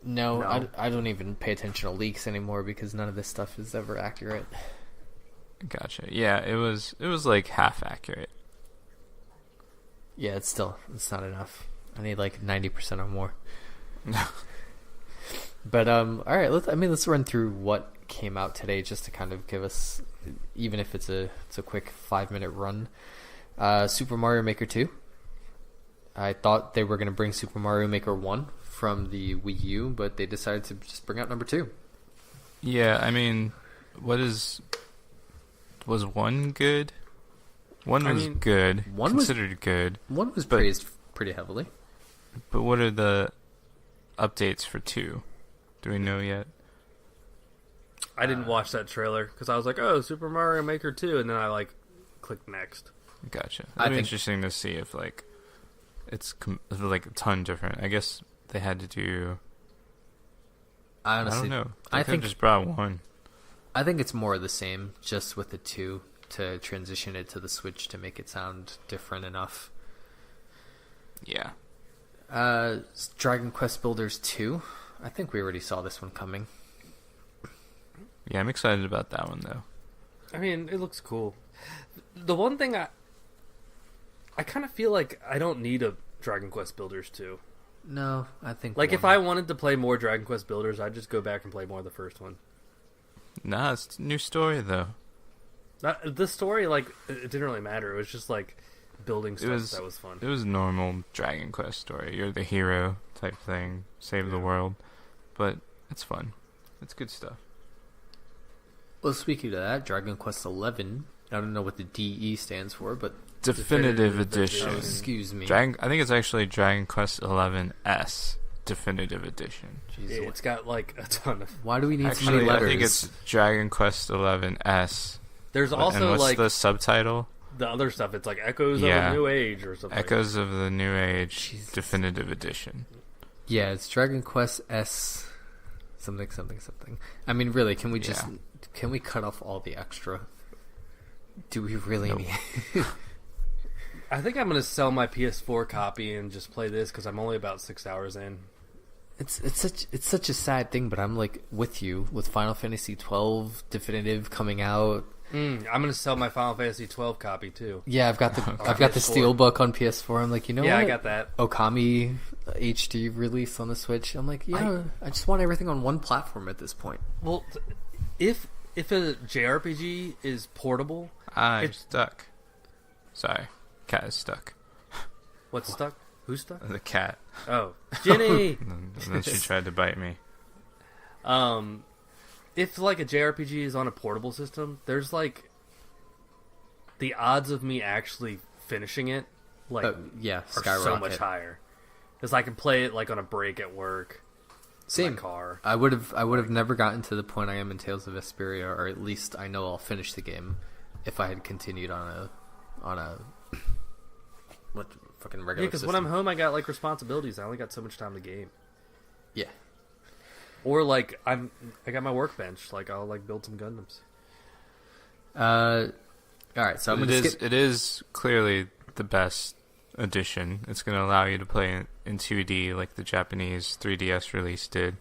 No. No. I don't even pay attention to leaks anymore because none of this stuff is ever accurate. Gotcha. Yeah, it was like half accurate. Yeah, it's not enough. I need like 90% or more. But all right, let's run through what came out today just to kind of give us, even if it's a quick 5-minute run. Super Mario Maker 2. I thought they were going to bring Super Mario Maker 1 from the Wii U, but they decided to just bring out number 2. Yeah, I mean, was one good? One was good. one was- considered good. One was But- praised pretty heavily. But what are the updates for 2? Do we know yet? I didn't watch that trailer because I was like, "Oh, Super Mario Maker 2," and then I like clicked next. Gotcha. I It'd be think- interesting to see if like it's like a ton different. I guess they had to do. I I honestly, don't know. They I could've think just brought one. I think it's more of the same, just with the 2 to transition it to the Switch to make it sound different enough. Yeah. Dragon Quest Builders 2. I think we already saw this one coming. Yeah, I'm excited about that one though. I mean, it looks cool. The one thing I kind of feel like I don't need a Dragon Quest Builders 2. No, I think Like if one- I wanted to play more Dragon Quest Builders, I'd just go back and play more of the first one. Nah, it's a new story though. The story, like, it didn't really matter. It was just like building stuff was- that was fun. It was a normal Dragon Quest story. You're the hero type thing, save the world, but it's fun. It's good stuff. Well, speaking of that, Dragon Quest 11. I don't know what the DE stands for, but Definitive Edition. Edition. excuse me. I think it's actually Dragon Quest 11S Definitive Edition. Jeez, Yeah, it's got like a ton of. why do we need so Actually, many I letters? think it's Dragon Quest 11S. There's And also what's like the subtitle? the other stuff. It's like Echoes Yeah. of a New Age or something. Echoes of the New Age Jesus. Definitive Edition. Yeah, it's Dragon Quest S something. I mean, really, can we just Yeah. can we cut off all the extra? Do we really Nope. need? I think I'm gonna sell my PS4 copy and just play this because I'm only about 6 hours in. It's such a sad thing, but I'm like with you with Final Fantasy 12 Definitive coming out. I'm gonna sell my Final Fantasy 12 copy too. Yeah, I've got the On I've got the PS4. Steelbook on PS4. I'm like, you know Yeah, what? I got that. Okami HD release on the Switch. I'm like, yeah, I just want everything on one platform at this point. Well, if a JRPG is portable, I'm It's- stuck. Sorry. Cat is stuck. what's stuck? Who's stuck? The cat. Oh, Jenny. And then she tried to bite me. If like a JRPG is on a portable system, there's like the odds of me actually finishing it like yeah, are skyrocket. so much higher. Because I can play it like on a break at work. Same. In my car. I would have never gotten to the point I am in Tales of Vesperia, or at least I know I'll finish the game if I had continued on a what fucking regular. Yeah, because when I'm home, I got like responsibilities. I only got so much time to game. Yeah. Or like I got my workbench. Like I'll like build some Gundams. All right, so I'm gonna skip. It is clearly the best edition. It's going to allow you to play in 2D like the Japanese 3DS release did.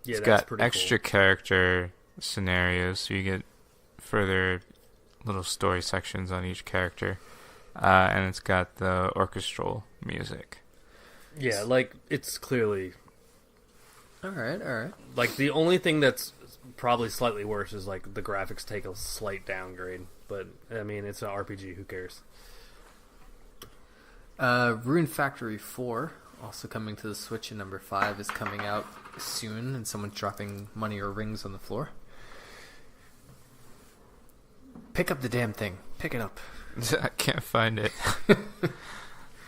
Yeah, it's that's got pretty extra cool. character scenarios, so you get further little story sections on each character. And it's got the orchestral music. Yeah, like it's clearly. All right. Like the only thing that's probably slightly worse is like the graphics take a slight downgrade. But I mean, it's an RPG. Who cares? Rune Factory 4, also coming to the Switch, and number 5 is coming out soon, and someone's dropping money or rings on the floor. Pick up the damn thing. Pick it up. I can't find it.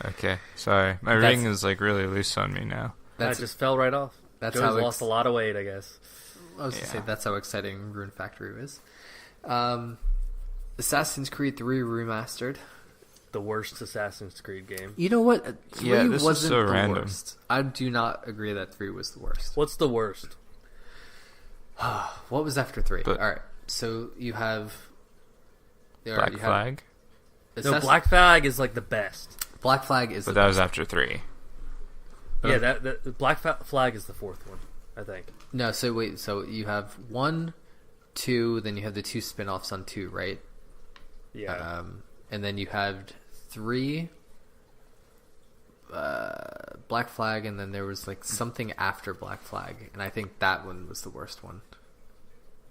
Okay, sorry. My ring is like really loose on me now. That just fell right off. That's Joe's how lost a lot of weight, I guess. I was going to say, that's how exciting Rune Factory is. Assassin's Creed 3 Remastered. The worst Assassin's Creed game. You know what? 3 Yeah, this is wasn't so the random. worst. I do not agree that 3 was the worst. What's the worst? What was after 3? But- All right, so you have... Black Flag? No, Black Flag is like the best. Black Flag is But the that was best. after 3. Yeah, that Black Flag is the fourth one, I think. No, so wait, so you have 1, 2, then you have the 2 spin-offs on 2, right? Yeah. And then you have 3 Black Flag, and then there was like something after Black Flag, and I think that one was the worst one.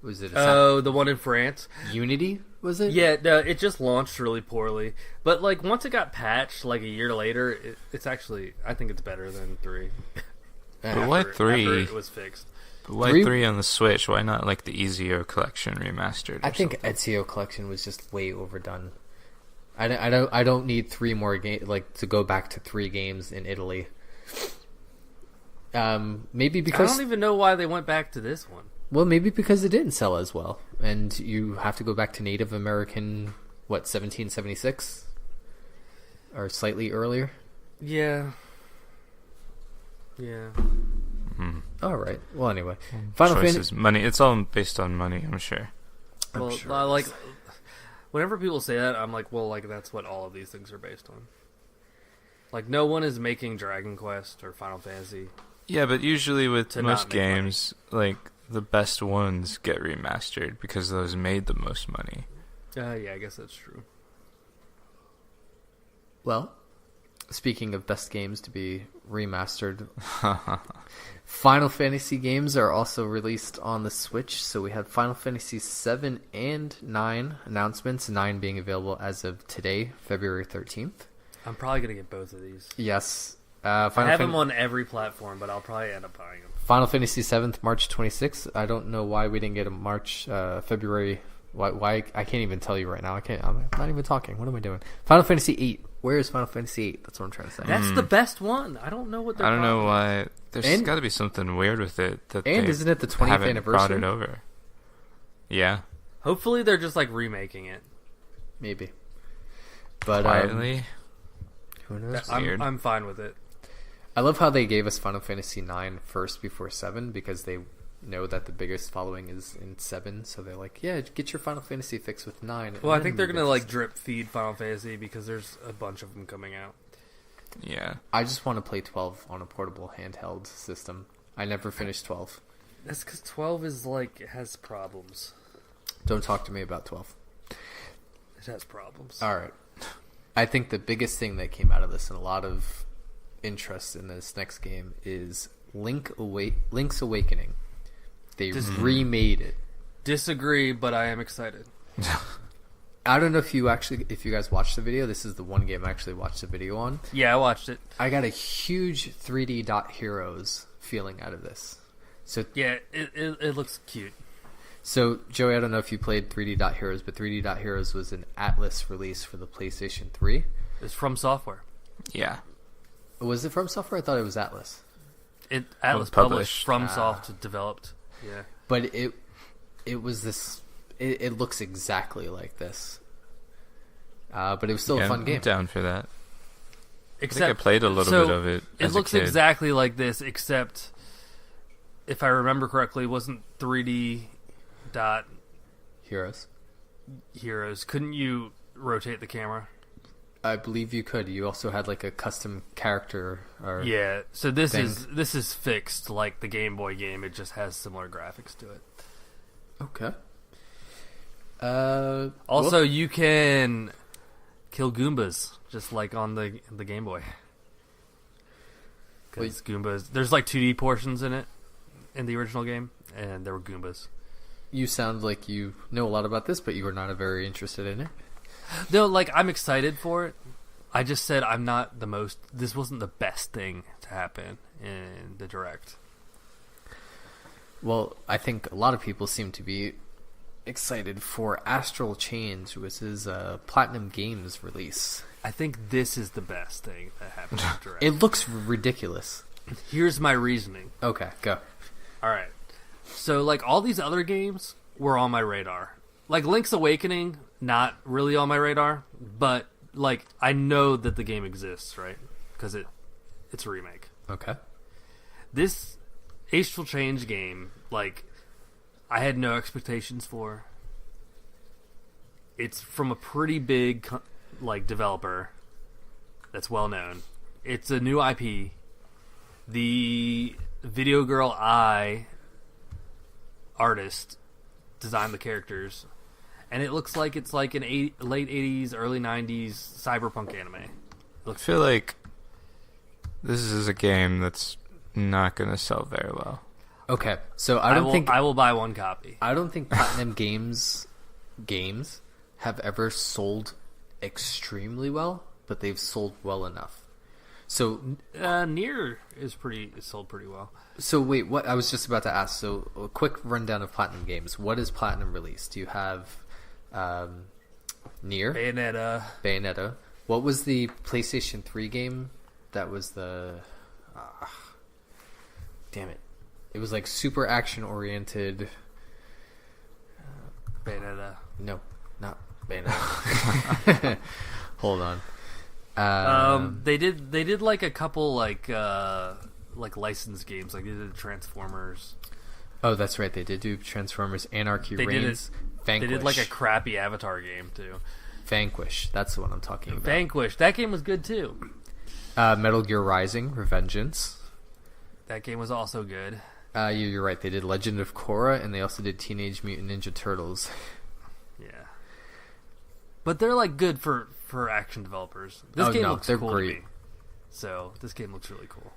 Was it the one in France? Unity, was it? Yeah, no, it just launched really poorly. But like once it got patched like a year later, it's actually, I think it's better than 3. But why 3? After it was fixed. But why 3 on the Switch? Why not like the Ezio Collection remastered? I think Ezio Collection was just way overdone. I don't need 3 more games, like to go back to 3 games in Italy. Maybe because I don't even know why they went back to this one. Well, maybe because it didn't sell as well, and you have to go back to Native American, 1776, or slightly earlier. Yeah. All right. Well, anyway, Final Fantasy. Money. It's all based on money, I'm sure. Well, sure like, whenever people say that, I'm like, well, like that's what all of these things are based on. Like, no one is making Dragon Quest or Final Fantasy. Yeah, but usually with To most not make money. games, like the best ones get remastered because those made the most money. Yeah, I guess that's true. Well, speaking of best games to be remastered, Final Fantasy games are also released on the Switch. So we have Final Fantasy 7 and 9 announcements, 9 being available as of today, February 13th. I'm probably gonna get both of these. Yes. I have them on every platform, but I'll probably end up buying them. Final Fantasy 7th, March 26th. I don't know why we didn't get a February. Why I can't even tell you right now. I'm not even talking. What am I doing? Final Fantasy 8. Where is Final Fantasy 8? That's what I'm trying to say. That's the best one. I don't know what they're I don't know problem. why. There's got to be something weird with it that And they isn't it the 20th haven't anniversary? brought it over. Yeah, Hopefully they're just like remaking it. Maybe. But quietly. who knows? Weird. I'm fine with it. I love how they gave us Final Fantasy 9 first before 7 because they know that the biggest following is in 7. So they're like, yeah, get your Final Fantasy fix with 9. Well, I and think then they're move gonna it to like drip feed Final Fantasy because there's a bunch of them coming out. Yeah. I just want to play 12 on a portable handheld system. I never finished 12. That's because 12 is like it has problems. Don't talk to me about 12. It has problems. All right. I think the biggest thing that came out of this and a lot of interest in this next game is Link's Awakening. They remade it. Disagree, but I am excited. I don't know if you guys watched the video. This is the one game I actually watched the video on. Yeah, I watched it. I got a huge 3D Dot Heroes feeling out of this. So Yeah, it looks cute. So, Joey, I don't know if you played 3D Dot Heroes, but 3D Dot Heroes was an Atlas release for the PlayStation 3. It's from software. Yeah. Was it From Software? I thought it was Atlas. Atlas published, FromSoft developed. Yeah. But it was this. It looks exactly like this. But it was still a fun game. I'm down for that. Except, I think I played a little bit of it. It looks exactly like this, except if I remember correctly, it wasn't 3D dot Heroes. Couldn't you rotate the camera? I believe you could. You also had like a custom character. Yeah. So this is fixed like the Game Boy game. It just has similar graphics to it. Okay. Also, you can kill Goombas just like on the Game Boy. Because Goombas, there's like 2D portions in it in the original game, and there were Goombas. You sound like you know a lot about this, but you were not very interested in it. No, like I'm excited for it. I just said I'm not the most. This wasn't the best thing to happen in the Direct. Well, I think a lot of people seem to be excited for Astral Chain, which is a Platinum Games release. I think this is the best thing that happened in the Direct. It looks ridiculous. Here's my reasoning. Okay, go. All right. So, like, all these other games were on my radar. Like, Link's Awakening, not really on my radar, but, like, I know that the game exists, right? Because it's a remake. Okay. This Astral Change game, like, I had no expectations for. It's from a pretty big, like, developer that's well known. It's a new IP. The Video Girl Eye artist designed the characters, and it looks like it's like an late 80s, early 90s cyberpunk anime. I feel like this is a game that's not going to sell very well. Okay, so I will buy one copy. I don't think Platinum Games have ever sold extremely well, but they've sold well enough. So Nier is sold pretty well. So wait, what I was just about to ask. So a quick rundown of Platinum Games. What is Platinum released? You have Nier, Bayonetta. What was the PlayStation 3 game? That was the damn it. It was like super action oriented. Bayonetta. No, not Bayonetta. Hold on. They did like a couple like licensed games, like they did Transformers. Oh, that's right. They did do Transformers, Anarchy Reigns, Vanquish. They did like a crappy Avatar game too. Vanquish. That's the one I'm talking about. Vanquish. That game was good too. Metal Gear Rising, Revengeance. That game was also good. You're right. They did Legend of Korra, and they also did Teenage Mutant Ninja Turtles. Yeah. But they're like good for action developers. This game looks cool great. To me. So this game looks really cool.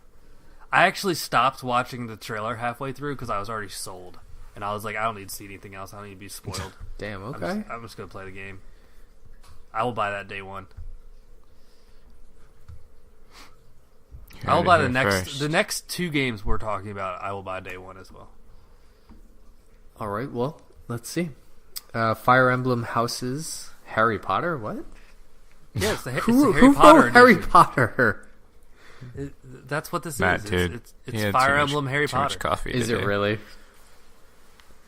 I actually stopped watching the trailer halfway through because I was already sold, and I was like, I don't need to see anything else. I don't need to be spoiled. Damn. Okay. I'm just gonna play the game. I will buy that day one. I will buy the next two games we're talking about. I will buy day one as well. All right. Well, let's see. Fire Emblem Houses, Harry Potter. What? Yeah, it's the Harry Potter. Potter. Harry Potter. That's what this Matt, is. Dude, it's Fire Emblem Harry Potter. Much coffee is today. it really?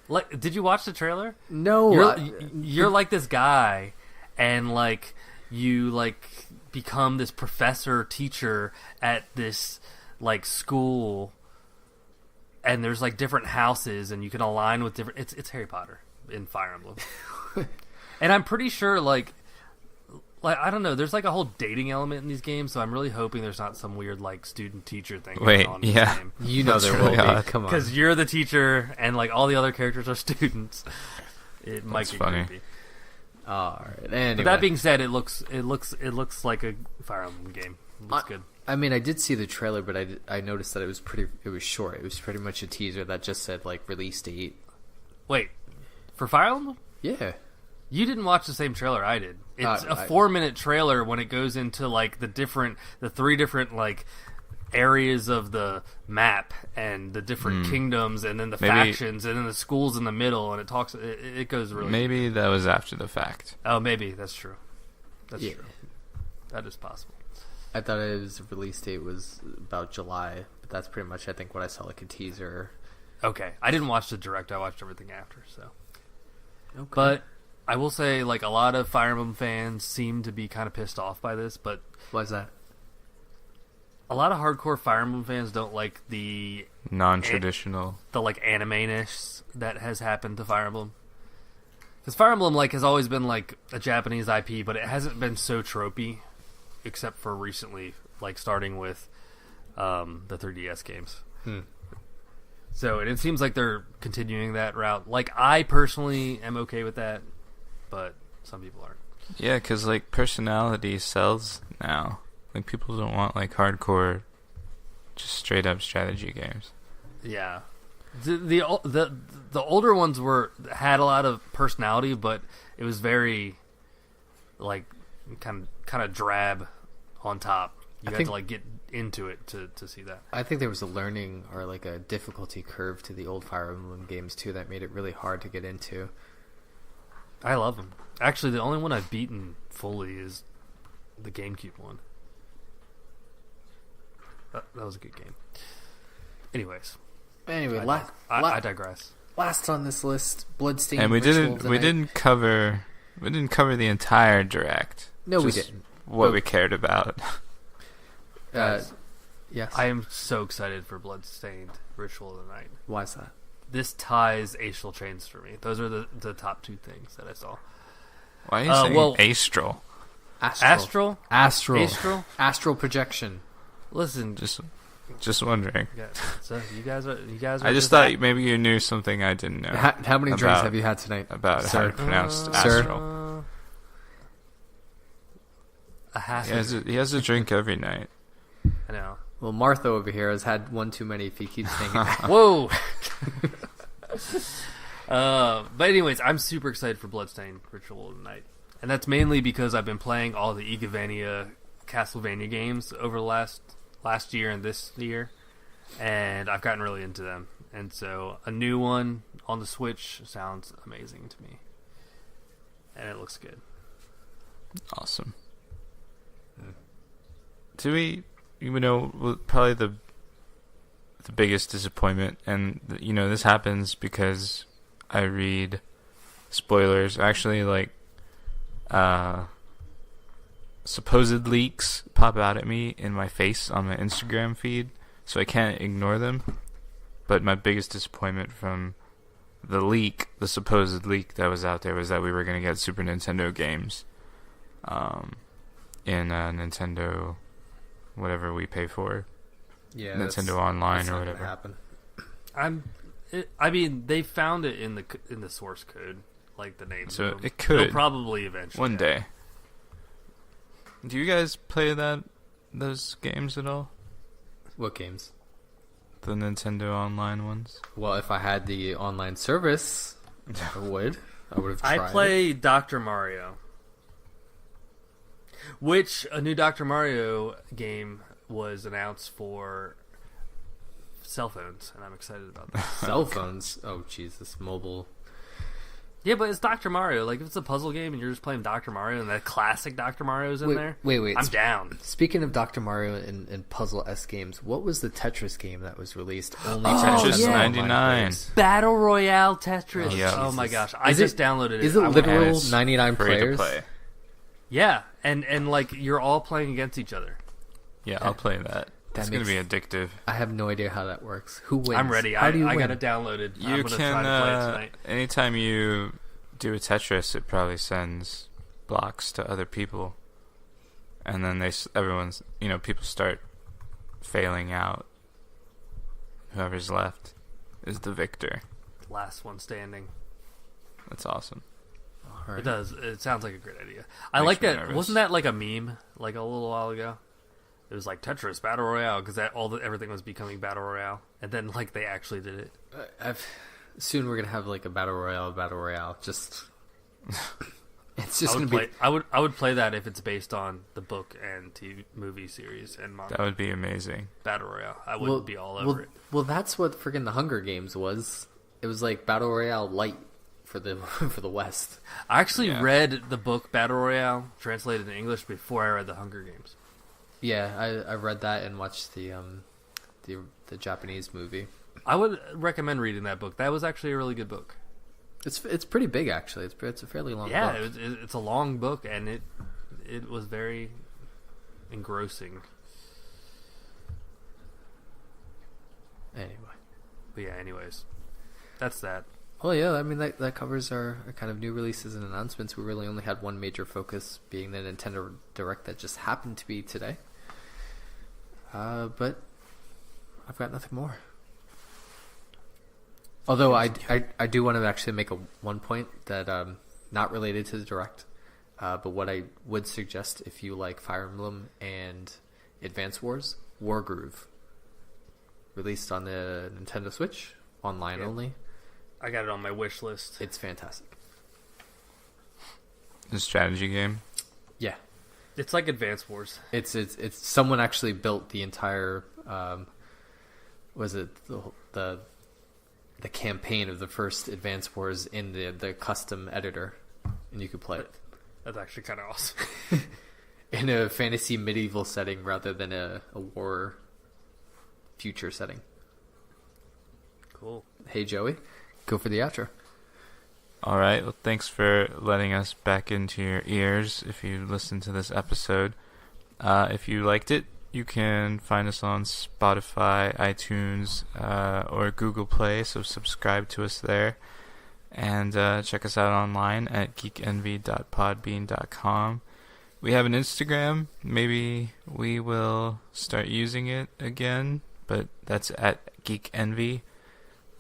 Like, did you watch the trailer? No. You're like this guy, and like you like become this professor teacher at this like school, and there's like different houses, and you can align with different. It's Harry Potter in Fire Emblem, and I'm pretty sure like I don't know. There's like a whole dating element in these games, so I'm really hoping there's not some weird like student teacher thing going on in this game. You know there really will be. Come on, because you're the teacher, and like all the other characters are students. It might get funny. creepy. All right. Anyway. But that being said, it looks like a Fire Emblem game. It looks good. I mean, I did see the trailer, but I noticed that it was short. It was pretty much a teaser that just said like release date. Wait, for Fire Emblem? Yeah. You didn't watch the same trailer I did. It's a 4-minute trailer when it goes into like the 3 different like areas of the map and the different kingdoms, and then the factions, and then the schools in the middle, and it goes really. Maybe that was after the fact. Oh, maybe that's true. That's true. That is possible. I thought his release date was about July, but that's pretty much, I think, what I saw, like a teaser. Okay, I didn't watch the direct. I watched everything after. So, Okay. but I will say, like, a lot of Fire Emblem fans seem to be kind of pissed off by this. But Why is that? a lot of hardcore Fire Emblem fans don't like the Non-traditional. like anime-ness that has happened to Fire Emblem. Because Fire Emblem like has always been like a Japanese IP, but it hasn't been so tropey, except for recently, like starting with the 3DS games. So it seems like they're continuing that route. Like, I personally am okay with that, but some people aren't. Yeah, because, like, personality sells now. Like, people don't want, like, hardcore, just straight-up strategy games. Yeah. The older ones had a lot of personality, but it was very, like, kind of drab on top. You had to, like, get into it to see that. I think there was a learning or like a difficulty curve to the old Fire Emblem games too that made it really hard to get into. I love them. Actually, the only one I've beaten fully is the GameCube one. That was a good game. Anyways, Anyway, I digress. Last on this list, Bloodstained. And we Ritual of the Night. didn't cover the entire direct. No, we Just didn't. What we cared about. Yes. I am so excited for Bloodstained Ritual of the Night. Why is that? This ties Astral Chains for me. Those are the top two things that I saw. Why are you saying astral? Astral? Astral projection. Listen, Just wondering. so you guys are. I just thought maybe you knew something I didn't know. How many drinks have you had tonight? About sir? how to pronounce Sir? astral. A half. He has a drink every night. I know. Well, Martha over here has had one too many if he keeps saying it. Whoa. But anyways, I'm super excited for Bloodstained Ritual of the Night, and that's mainly because I've been playing all the Igavania Castlevania games over the last year and this year, and I've gotten really into them. And so a new one on the Switch sounds amazing to me, and it looks good. Awesome. Do we, probably the biggest disappointment, and this happens because I read spoilers. Actually, like supposed leaks pop out at me in my face on my Instagram feed, so I can't ignore them. But my biggest disappointment from the supposed leak that was out there, was that we were going to get Super Nintendo games in Nintendo, whatever we pay for. Yeah, Nintendo Online that's or not whatever. gonna happen. I mean, they found it in the source code, like the name. So of them. it could They'll probably eventually one day. Do you guys play those games at all? What games? The Nintendo Online ones? Well, if I had the online service, I would. I would have tried. I play Dr. Mario, which a new Dr. Mario game was announced for cell phones, and I'm excited about that. Cell phones. Oh, Jesus, mobile. Yeah, but it's Dr. Mario. Like, if it's a puzzle game and you're just playing Dr. Mario and that classic Dr. Mario's in there, Wait. I'm down. Speaking of Dr. Mario and puzzle-esque games, what was the Tetris game that was released only to Tetris Nintendo 99. Online players? Battle Royale Tetris. Yeah. Oh my gosh, I Is just it- downloaded it. Is it I literal And it's 99 free players? to play. Yeah, and like you're all playing against each other. Yeah, I'll play that. It's going to be addictive. I have no idea how that works. Who wins? I'm ready. How do you I win? got it downloaded. I'm You gonna can, try to play it tonight. anytime you do a Tetris, it probably sends blocks to other people. And then people start failing out. Whoever's left is the victor. Last one standing. That's awesome. All right. It does. It sounds like a great idea. I Makes like me that. nervous. Wasn't that like a meme like a little while ago? It was like Tetris Battle Royale because everything was becoming Battle Royale, and then like they actually did it. Soon we're gonna have like a battle royale. Just it's just I gonna would be. play. I would play that if it's based on the book and TV movie series and manga. That would be amazing. Battle Royale. I would be all over it. Well, that's what friggin' the Hunger Games was. It was like battle royale light for the for the West. I actually Yeah. read the book Battle Royale translated in English before I read the Hunger Games. Yeah, I read that and watched the Japanese movie. I would recommend reading that book. That was actually a really good book. It's pretty big, actually. It's a fairly long book. Yeah, it's a long book, and it was very engrossing. Anyway. But yeah, anyways. That's that. Well, yeah, I mean, that covers our kind of new releases and announcements. We really only had one major focus, being the Nintendo Direct that just happened to be today. But I've got nothing more. Although I do want to actually make one point that not related to the Direct, but what I would suggest if you like Fire Emblem and Advance Wars, Wargroove, released on the Nintendo Switch, online only. I got it on my wish list. It's fantastic. The strategy game. Yeah, It's like Advance Wars. it's someone actually built the entire was it the campaign of the first Advance Wars in the custom editor, and you could play it That's actually kind of awesome. in a fantasy medieval setting rather than a war future setting. Cool. Hey Joey, go for the outro. All right. Well, thanks for letting us back into your ears if you listened to this episode. If you liked it, you can find us on Spotify, iTunes, or Google Play, so subscribe to us there. And check us out online at geekenvy.podbean.com. We have an Instagram. Maybe we will start using it again, but that's at Geek Envy.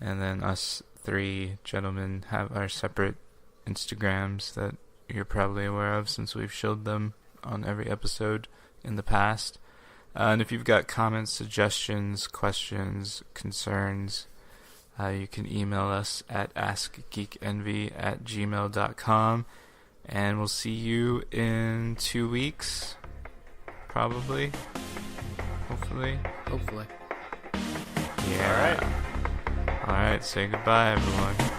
And then us three gentlemen have our separate Instagrams that you're probably aware of since we've showed them on every episode in the past. And if you've got comments, suggestions, questions, concerns, you can email us at askgeekenvy@gmail.com. And we'll see you in 2 weeks. Probably. Hopefully. Hopefully. Yeah. All right. Alright, say goodbye, everyone.